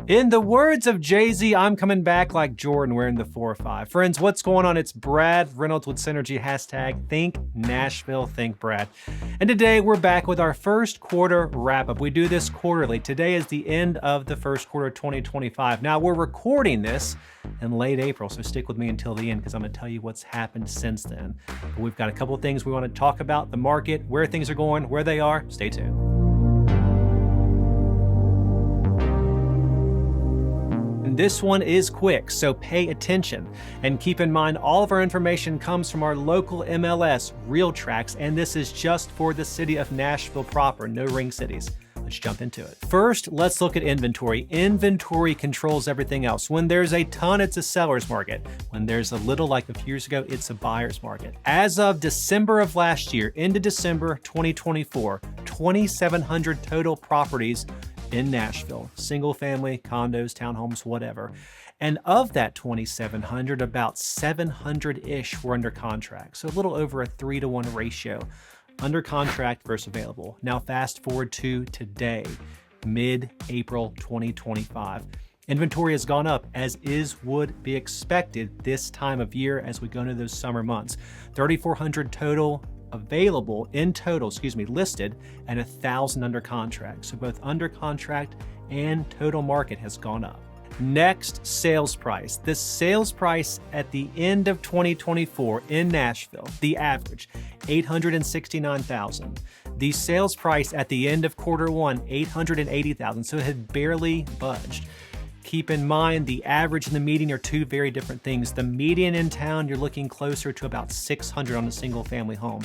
In the words of Jay-Z, I'm coming back like Jordan wearing the 4-5. Friends, what's going on? It's Brad Reynolds with Synergy, hashtag Think Nashville, Think Brad. And today we're back with our first quarter wrap-up. We do this quarterly. Today is the end of the first quarter of 2025. Now we're recording this in late April, so stick with me until the end because I'm gonna tell you what's happened since then. But we've got a couple of things we wanna talk about, the market, where things are going, where they are. Stay tuned. This one is quick, so pay attention. And keep in mind, all of our information comes from our local MLS, RealTrax, and this is just for the city of Nashville proper, no ring cities. Let's jump into it. First, let's look at inventory. Inventory controls everything else. When there's a ton, it's a seller's market. When there's a little, like a few years ago, it's a buyer's market. As of December of last year, into December 2024, 2,700 total properties in Nashville, single family, condos, townhomes, whatever. And of that 2,700, about 700-ish were under contract. So a little over a 3-to-1 ratio, under contract versus available. Now fast forward to today, mid-April 2025. Inventory has gone up as would be expected this time of year as we go into those summer months. 3,400 total available in total, listed, and 1,000 under contract. So both under contract and total market has gone up. Next, sales price. The sales price at the end of 2024 in Nashville, the average, $869,000. The sales price at the end of quarter one, $880,000. So it had barely budged. Keep in mind, the average and the median are two very different things. The median in town, you're looking closer to about 600 on a single family home.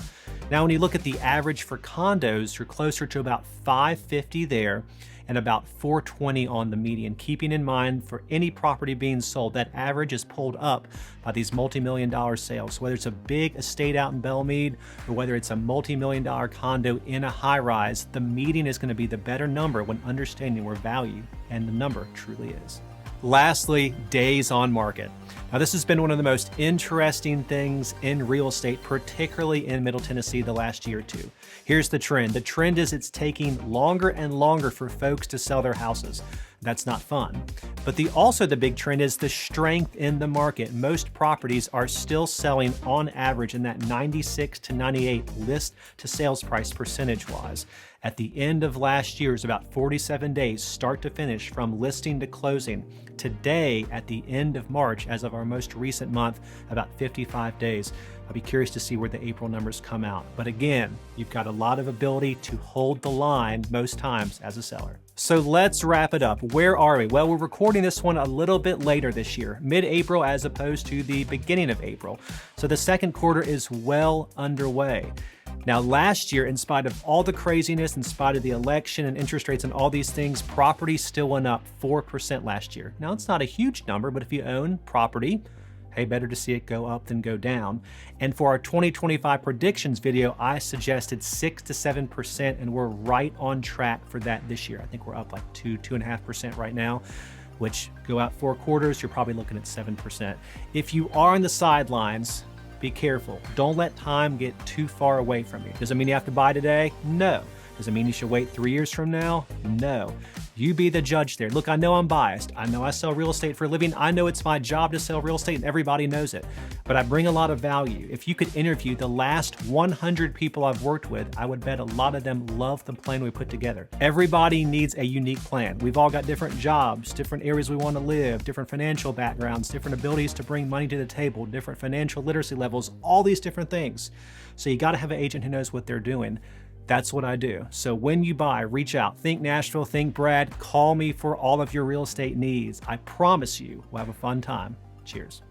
Now, when you look at the average for condos, you're closer to about 550 there and about 420 on the median. Keeping in mind, for any property being sold, that average is pulled up by these multi-million-dollar sales. Whether it's a big estate out in Belmead or whether it's a multi-million-dollar condo in a high-rise, the median is going to be the better number when understanding where value and the number truly is. Lastly, days on market. Now, this has been one of the most interesting things in real estate, particularly in Middle Tennessee the last year or two. Here's the trend. The trend is it's taking longer and longer for folks to sell their houses. That's not fun. But also the big trend is the strength in the market. Most properties are still selling on average in that 96 to 98 list to sales price percentage-wise. At the end of last year is about 47 days start to finish from listing to closing. Today, at the end of March, as of our most recent month, about 55 days. I'll be curious to see where the April numbers come out. But again, you've got a lot of ability to hold the line most times as a seller. So let's wrap it up. Where are we? Well, we're recording this one a little bit later this year, mid-April as opposed to the beginning of April. So the second quarter is well underway. Now, last year, in spite of all the craziness, in spite of the election and interest rates and all these things, property still went up 4% last year. Now, it's not a huge number, but if you own property, hey, better to see it go up than go down. And for our 2025 predictions video, I suggested 6 to 7%, and we're right on track for that this year. I think we're up like 2.5% right now, which go out 4 quarters, you're probably looking at 7%. If you are on the sidelines, be careful. Don't let time get too far away from you. Does it mean you have to buy today? No. Does it mean you should wait 3 years from now? No. You be the judge there. Look, I know I'm biased. I know I sell real estate for a living. I know it's my job to sell real estate and everybody knows it. But I bring a lot of value. If you could interview the last 100 people I've worked with, I would bet a lot of them love the plan we put together. Everybody needs a unique plan. We've all got different jobs, different areas we want to live, different financial backgrounds, different abilities to bring money to the table, different financial literacy levels, all these different things. So you got to have an agent who knows what they're doing. That's what I do. So when you buy, reach out. Think Nashville, think Brad. Call me for all of your real estate needs. I promise you we'll have a fun time. Cheers.